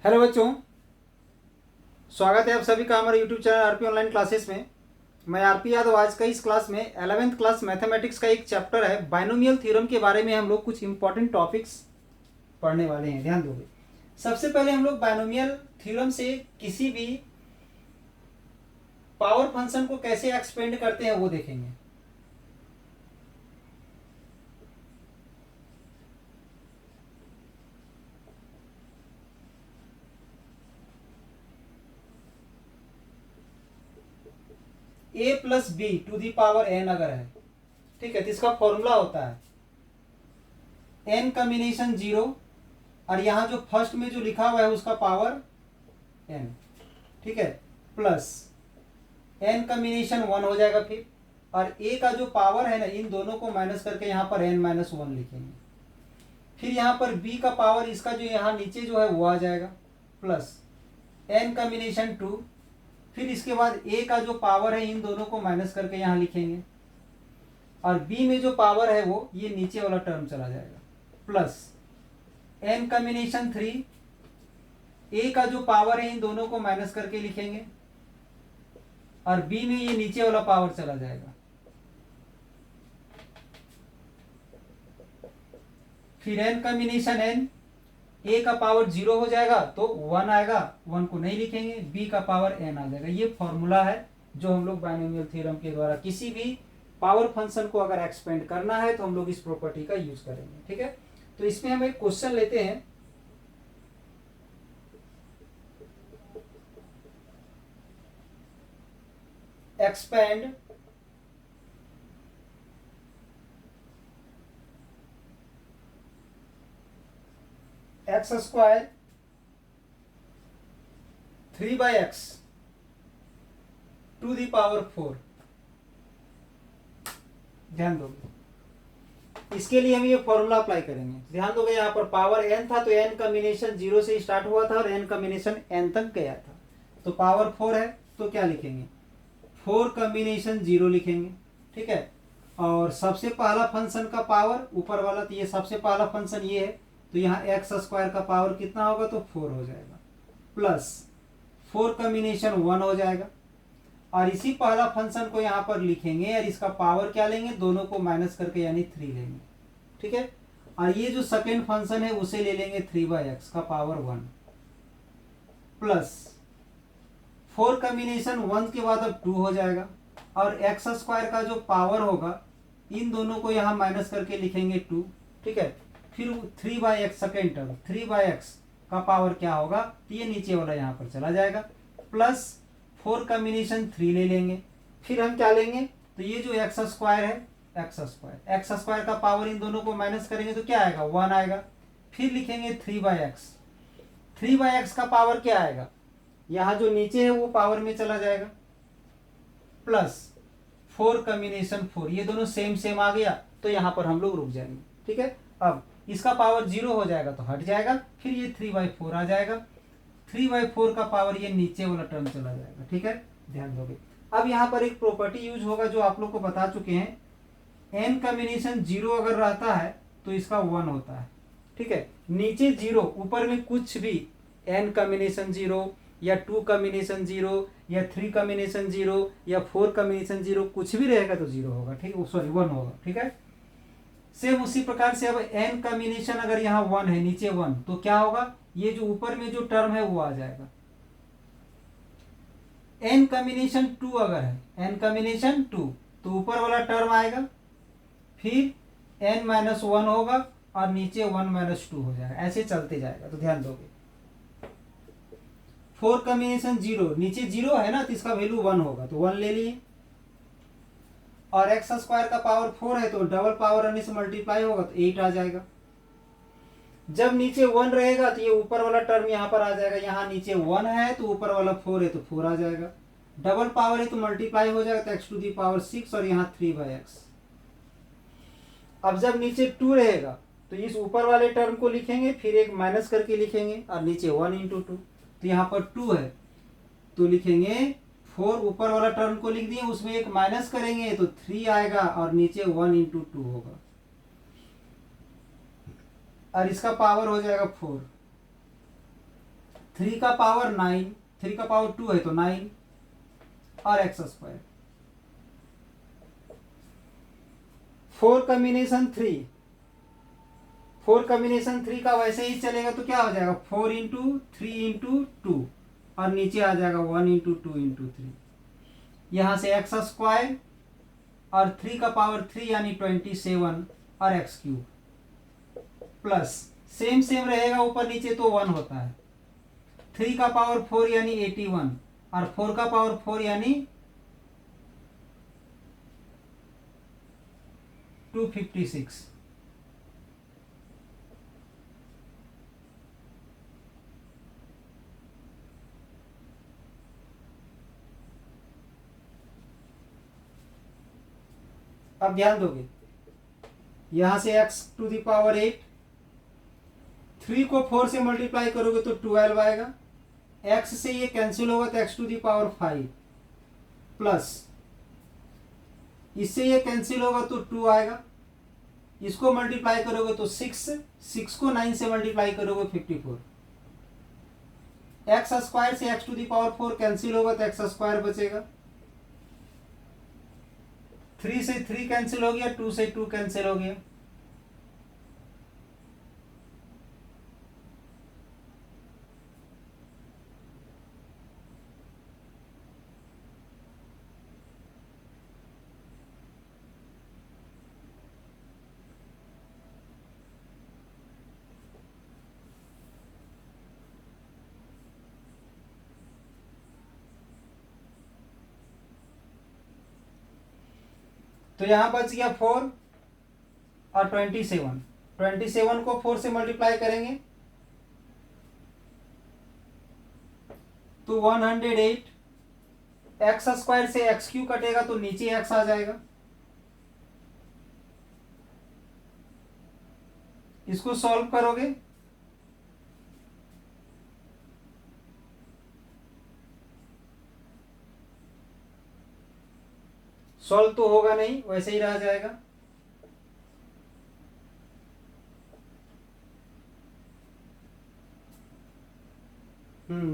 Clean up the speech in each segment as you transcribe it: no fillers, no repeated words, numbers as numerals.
Hello बच्चों, स्वागत है आप सभी का हमारे YouTube channel RP online classes में। मैं आरपी यादव। आज का इस क्लास में 11th क्लास मैथमेटिक्स का एक चैप्टर है बाइनोमियल थ्योरम के बारे में हम लोग कुछ इंपॉर्टेंट टॉपिक्स पढ़ने वाले हैं। ध्यान दोगे। सबसे पहले हम लोग बाइनोमियल थ्योरम से किसी भी पावर फंक्शन को कैसे एक्सपेंड करते हैं वो देखेंगे। a plus b to the power n अगर है, ठीक है, तो इसका फॉर्मूला होता है n कॉम्बिनेशन 0 और यहाँ जो फर्स्ट में जो लिखा हुआ है उसका पावर n, ठीक है, प्लस n कॉम्बिनेशन 1 हो जाएगा फिर, और a का जो पावर है ना इन दोनों को माइनस करके यहाँ पर n माइनस 1 लिखेंगे। फिर यहाँ पर b का पावर इसका जो यहाँ नीचे जो है वो आ जाएगा प्लस n कॉम्बिनेशन 2। फिर इसके बाद a का जो पावर है इन दोनों को माइनस करके यहाँ लिखेंगे, और b में जो पावर है वो ये नीचे वाला टर्म चला जाएगा प्लस n कॉम्बिनेशन 3। a का जो पावर है इन दोनों को माइनस करके लिखेंगे, और b में ये नीचे वाला पावर चला जाएगा। फिर n कॉम्बिनेशन n, a का पावर 0 हो जाएगा तो 1 आएगा, 1 को नहीं लिखेंगे, b का पावर n आ जाएगा। ये फॉर्मूला है जो हम लोग बाइनोमियल थ्योरम के द्वारा किसी भी पावर फंक्शन को अगर एक्सपेंड करना है तो हम लोग इस प्रॉपर्टी का यूज करेंगे। ठीक है, तो इसमें हम एक क्वेश्चन लेते हैं। Expand x square 3/x to the power 4। ध्यान दोगे, इसके लिए हम ये फॉर्मूला अप्लाई करेंगे। ध्यान दोगे, यहाँ पर पावर n था तो n कॉम्बिनेशन 0 से स्टार्ट हुआ था और n कॉम्बिनेशन n तक गया था, तो पावर 4 है तो क्या लिखेंगे, 4 कॉम्बिनेशन 0 लिखेंगे। ठीक है, और सबसे पहला फंक्शन का पावर ऊपर वाला, तो ये सबसे पहला फंक्शन ये है, तो यहाँ एक्स स्क्वायर का पावर कितना होगा तो 4 हो जाएगा प्लस 4 कॉम्बिनेशन 1 हो जाएगा, और इसी पहला फंक्शन को यहाँ पर लिखेंगे और इसका पावर क्या लेंगे, दोनों को माइनस करके यानी 3 लेंगे। ठीक है, और ये जो सेकेंड फंक्शन है उसे ले लेंगे 3/x का पावर 1 प्लस 4 कॉम्बिनेशन 1 के बाद अब 2 हो जाएगा, और एक्स स्क्वायर का जो पावर होगा इन दोनों को यहाँ माइनस करके लिखेंगे 2। ठीक है, फिर 3/x सेकेंड टर्म 3/x का पावर क्या होगा, तो ये नीचे वाला यहाँ पर चला जाएगा प्लस 4 कॉम्बिनेशन 3 ले लेंगे। फिर हम क्या लेंगे, तो ये जो एक्स स्क्वायर है, एक्स स्क्वायर का पावर इन दोनों को माइनस करेंगे तो क्या आएगा, 1 आएगा। फिर लिखेंगे 3/x का पावर क्या आएगा, यहाँ जो नीचे है वो पावर में चला जाएगा प्लस 4 कॉम्बिनेशन 4, ये दोनों सेम सेम आ गया तो यहाँ पर हम लोग रुक जाएंगे। ठीक है, अब इसका पावर 0 हो जाएगा तो हट जाएगा, फिर ये 3/4 आ जाएगा, 3/4 का पावर ये नीचे वाला टर्म चला जाएगा। ठीक है, ध्यान दोगे। अब यहाँ पर एक प्रॉपर्टी यूज होगा जो आप लोग को बता चुके हैं, n कॉम्बिनेशन 0 अगर रहता है तो इसका 1 होता है। ठीक है, नीचे 0 ऊपर में कुछ भी n कॉम्बिनेशन 0 या 2 कॉम्बिनेशन 0 या 3 कॉम्बिनेशन 0 या 4 कॉम्बिनेशन 0 कुछ भी रहेगा तो 0 होगा। ठीक है, सॉरी 1 होगा। ठीक है, सेम उसी प्रकार से अब n कॉम्बिनेशन अगर यहाँ 1 है, नीचे 1, तो क्या होगा, ये जो ऊपर में जो टर्म है वो आ जाएगा। n कॉम्बिनेशन 2 अगर है, n कॉम्बिनेशन 2 तो ऊपर वाला टर्म आएगा, फिर n माइनस 1 होगा और नीचे 1 माइनस 2 हो जाएगा, ऐसे चलते जाएगा। तो ध्यान दोगे, 4 कॉम्बिनेशन 0, नीचे 0 है ना तो इसका वैल्यू 1 होगा तो 1 ले लिए, और एक्स स्क्वायर का पावर 4 है तो डबल पावर आने से मल्टीप्लाई होगा तो 8 आ जाएगा। जब नीचे 1 रहेगा तो ये ऊपर वाला टर्म यहाँ पर आ जाएगा, यहाँ नीचे 1 है तो ऊपर वाला 4 है तो 4 आ जाएगा, डबल पावर है तो मल्टीप्लाई हो जाएगा तो x टू दी पावर 6 और यहाँ 3/x। अब जब नीचे 2 रहेगा तो इस ऊपर वाले टर्म को लिखेंगे, फिर एक माइनस करके लिखेंगे, और नीचे 1 इंटू 2, तो यहाँ पर 2 है तो लिखेंगे 4, ऊपर वाला टर्म को लिख दिए, उसमें एक माइनस करेंगे तो 3 आएगा, और नीचे 1 इंटू 2 होगा, और इसका पावर हो जाएगा 4। 3 का पावर 9, 3 का पावर 2 है तो 9 और एक्स स्क्वायर। 4 कॉम्बिनेशन 3, 4 कॉम्बिनेशन 3 का वैसे ही चलेगा तो क्या हो जाएगा 4 इंटू 3 इंटू 2 और नीचे आ जाएगा 1 इंटू 2 इंटू 3। यहां से एक्स स्क्वायर और 3 का पावर 3 यानी 27 और x cube plus same same रहेगा ऊपर नीचे तो 1 होता है। 3 का पावर 4 यानी 81 और 4 का पावर 4 यानी 256। अब ध्यान दोगे यहां से x टू द पावर 8, 3 को 4 से मल्टीप्लाई करोगे तो 12 आएगा। x से ये कैंसिल होगा तो x to the power 5 plus इससे ये कैंसिल होगा तो 2 आएगा। इसको मल्टीप्लाई करोगे तो 6, 6 को 9 से मल्टीप्लाई करोगे 54। एक्स स्क्वायर से x to the power 4 cancel होगा तो एक्स स्क्वायर बचेगा। 3 से 3 कैंसिल हो गया, 2 से 2 कैंसिल हो गया। तो यहां बच गया 4 और 27। 27 को 4 से मल्टीप्लाई करेंगे तो 108। एक्स स्क्वायर से एक्स क्यू कटेगा तो नीचे एक्स आ जाएगा। इसको सॉल्व करोगे सॉल्व तो होगा नहीं, वैसे ही रह जाएगा।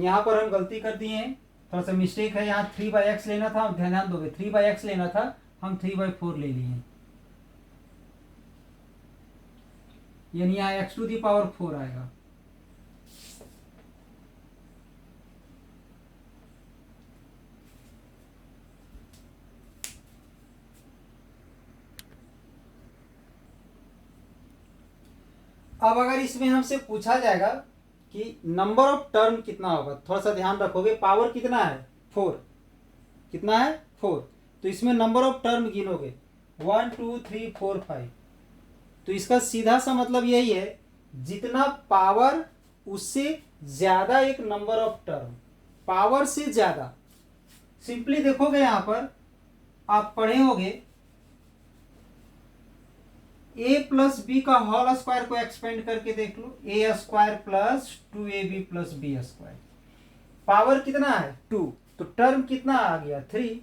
यहां पर हम गलती कर दिए हैं, थोड़ा सा मिस्टेक है। यहाँ 3/x लेना था, ध्यान दोगे 3/x लेना था, हम 3/4 ले लिए हैं, यानी यहाँ x टू दी पावर 4 आएगा। अब अगर इसमें हमसे पूछा जाएगा कि नंबर ऑफ टर्म कितना होगा, थोड़ा सा ध्यान रखोगे। पावर कितना है 4, कितना है 4, तो इसमें नंबर ऑफ टर्म गिनोगे 1 2 3 4 5। तो इसका सीधा सा मतलब यही है जितना पावर उससे ज्यादा एक नंबर ऑफ टर्म, पावर से ज्यादा। सिंपली देखोगे यहां पर आप पढ़े होगे a प्लस बी का होल स्क्वायर को एक्सपेंड करके देख लो, A square plus 2ab plus B square. Power कितना है 2, तो टर्म कितना आ गया 3।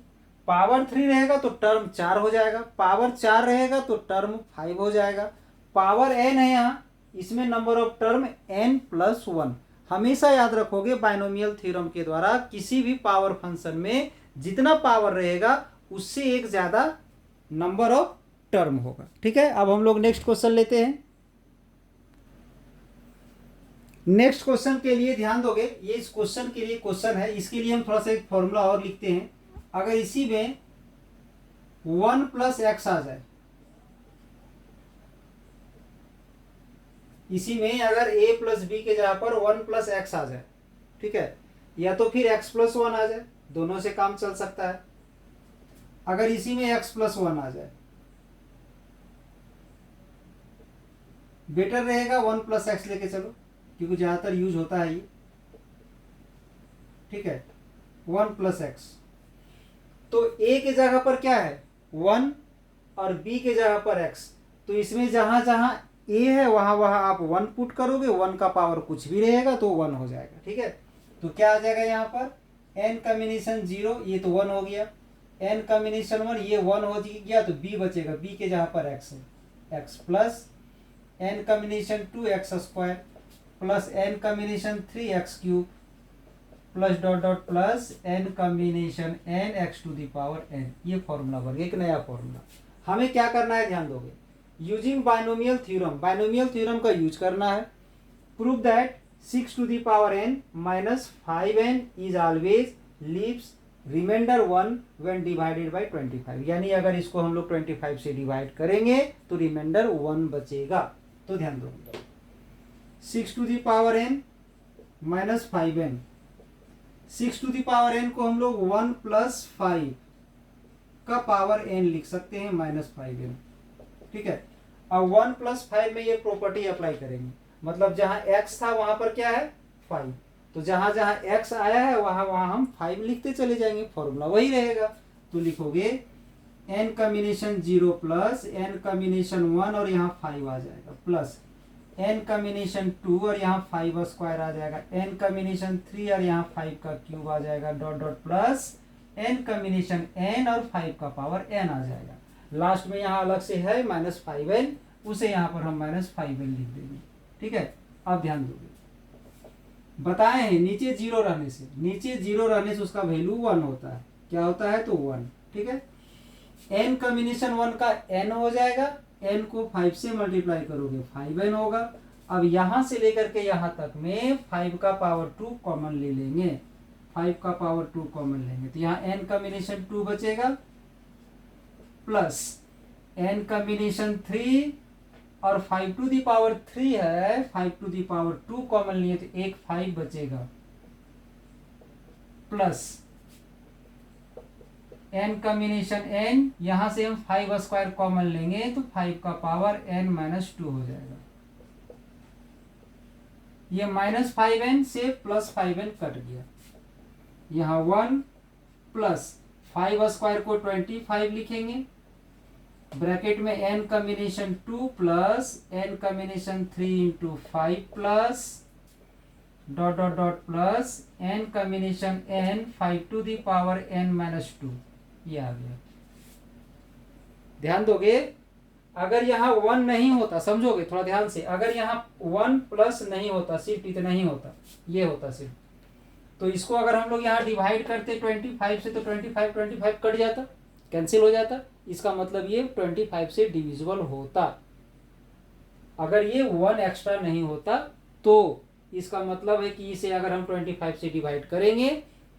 पावर 3 रहेगा तो टर्म 4 हो जाएगा, पावर 4 रहेगा तो टर्म 5 हो जाएगा। पावर n है यहाँ, इसमें number of term n plus 1। हमेशा याद रखोगे बाइनोमियल थ्योरम के द्वारा किसी भी पावर फंक्शन में जितना पावर रहेगा उससे एक ज्यादा नंबर ऑफ टर्म होगा। ठीक है, अब हम लोग नेक्स्ट क्वेश्चन लेते हैं। नेक्स्ट क्वेश्चन के लिए ध्यान दोगे, ये इस क्वेश्चन के लिए क्वेश्चन है, इसके लिए हम थोड़ा सा एक फॉर्मूला और लिखते हैं। अगर इसी में 1 प्लस एक्स आ जाए, इसी में अगर a प्लस बी के जगह पर 1 प्लस एक्स आ जाए, ठीक है, या तो फिर x प्लस 1 आ जाए, दोनों से काम चल सकता है। अगर इसी में x प्लस 1 आ जाए, बेटर रहेगा 1 प्लस एक्स लेके चलो, क्योंकि ज्यादातर यूज होता है ये। ठीक है, 1 प्लस एक्स, तो a के जगह पर क्या है 1 और b के जगह पर x, तो इसमें जहां जहां a है वहां वहां आप 1 पुट करोगे, 1 का पावर कुछ भी रहेगा तो 1 हो जाएगा। ठीक है, तो क्या आ जाएगा यहाँ पर n कॉम्बिनेशन 0, ये तो 1 हो गया, n कॉम्बिनेशन 1 ये 1 हो गया, तो b बचेगा, b के जगह पर x है, x plus n combination 2 x square plus n combination 3 x cube plus dot dot plus n combination n x to the power n. ये फॉर्मूला बन गया, एक नया फॉर्मूला। हमें क्या करना है, ध्यान दोगे, using binomial theorem, binomial theorem का यूज करना है। Prove that 6 to the power n minus 5n is always leaves remainder 1 when divided by 25। यानी अगर इसको हम लोग 25 से डिवाइड करेंगे तो रिमाइंडर 1 बचेगा। तो ध्यान दो, 6 to the power n minus 5n, 6 to the power n को हम लोग 1 plus 5 का पावर n लिख सकते हैं माइनस 5n। ठीक है, अब 1 plus 5 में ये प्रॉपर्टी अप्लाई करेंगे, मतलब जहां x था वहां पर क्या है 5, तो जहां जहां x आया है वहां वहां हम 5 लिखते चले जाएंगे, फॉर्मूला वही रहेगा। तो लिखोगे n combination 0 plus n combination 1 और यहाँ 5 आ जाएगा, प्लस n कॉम्बिनेशन 2 और यहाँ 5 स्क्वायर आ जाएगा, n कॉम्बिनेशन 3 और यहाँ 5 का क्यूब आ जाएगा, dot dot plus n combination n और 5 का पावर n आ जाएगा। लास्ट में यहाँ अलग से है माइनस 5n, उसे यहाँ पर हम माइनस 5n लिख देंगे। ठीक है, अब ध्यान दोगे, बताए हैं नीचे जीरो रहने से, नीचे जीरो रहने से उसका वैल्यू 1 होता है। क्या होता है, तो 1। ठीक है, n कॉम्बिनेशन 1 का n हो जाएगा, n को 5 से मल्टीप्लाई करोगे 5n होगा। अब यहां से लेकर के यहां तक में 5 का पावर 2 कॉमन ले लेंगे, 5 का पावर 2 कॉमन लेंगे, तो यहाँ n कॉम्बिनेशन 2 बचेगा, प्लस n कॉम्बिनेशन 3 और 5 टू दी पावर 3 है, 5 टू दी पावर 2 कॉमन लिए तो एक 5 बचेगा, प्लस n कॉम्बिनेशन n, यहां से हम 5 स्क्वायर कॉमन लेंगे तो 5 का पावर n माइनस 2 हो जाएगा। ये माइनस 5n से प्लस 5n कट गया, यहाँ 1 प्लस 5 स्क्वायर को 25 लिखेंगे, ब्रैकेट में n combination 2 plus n combination 3 into 5 plus dot dot dot plus n combination n 5 to the power n minus 2, ये आ गया। ध्यान दोगे, अगर यहाँ 1 नहीं होता, समझोगे थोड़ा ध्यान से, अगर यहाँ 1 प्लस नहीं होता, सिर्फ इतना ही होता, ये होता सिर्फ, तो इसको अगर हम लोग यहाँ डिवाइड करते 25 से तो 25 कट जाता, कैंसिल हो जाता, इसका मतलब ये 25 से डिविजिबल होता। अगर ये 1 एक्स्ट्रा नहीं होता तो इसका मतलब है कि इसे अगर हम 25 से डिवाइड करेंगे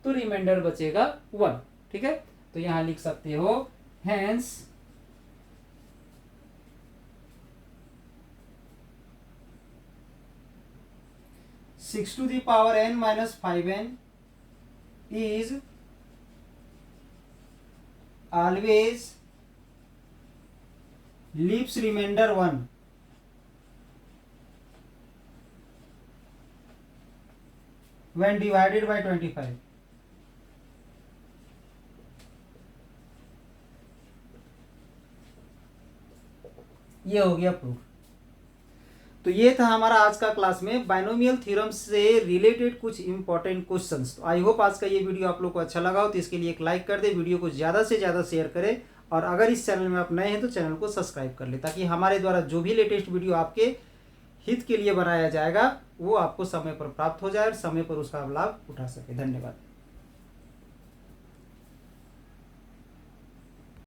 तो रिमाइंडर बचेगा 1। ठीक है, तो यहां लिख सकते हो hence six to the power n minus 5n is always leaves remainder 1 when divided by 25। ये हो गया प्रूफ। तो ये था हमारा आज का क्लास में बाइनोमियल थ्योरम से रिलेटेड कुछ इंपॉर्टेंट क्वेश्चंस। तो आई होप आज का ये वीडियो आप लोग को अच्छा लगा हो, तो इसके लिए एक लाइक कर दे, वीडियो को ज़्यादा से ज़्यादा शेयर करें, और अगर इस चैनल में आप नए हैं तो चैनल को सब्सक्राइब कर ले, ताकि हमारे द्वारा जो भी लेटेस्ट वीडियो आपके हित के लिए बनाया जाएगा वो आपको समय पर प्राप्त हो जाए और समय पर उसका लाभ उठा सके। धन्यवाद।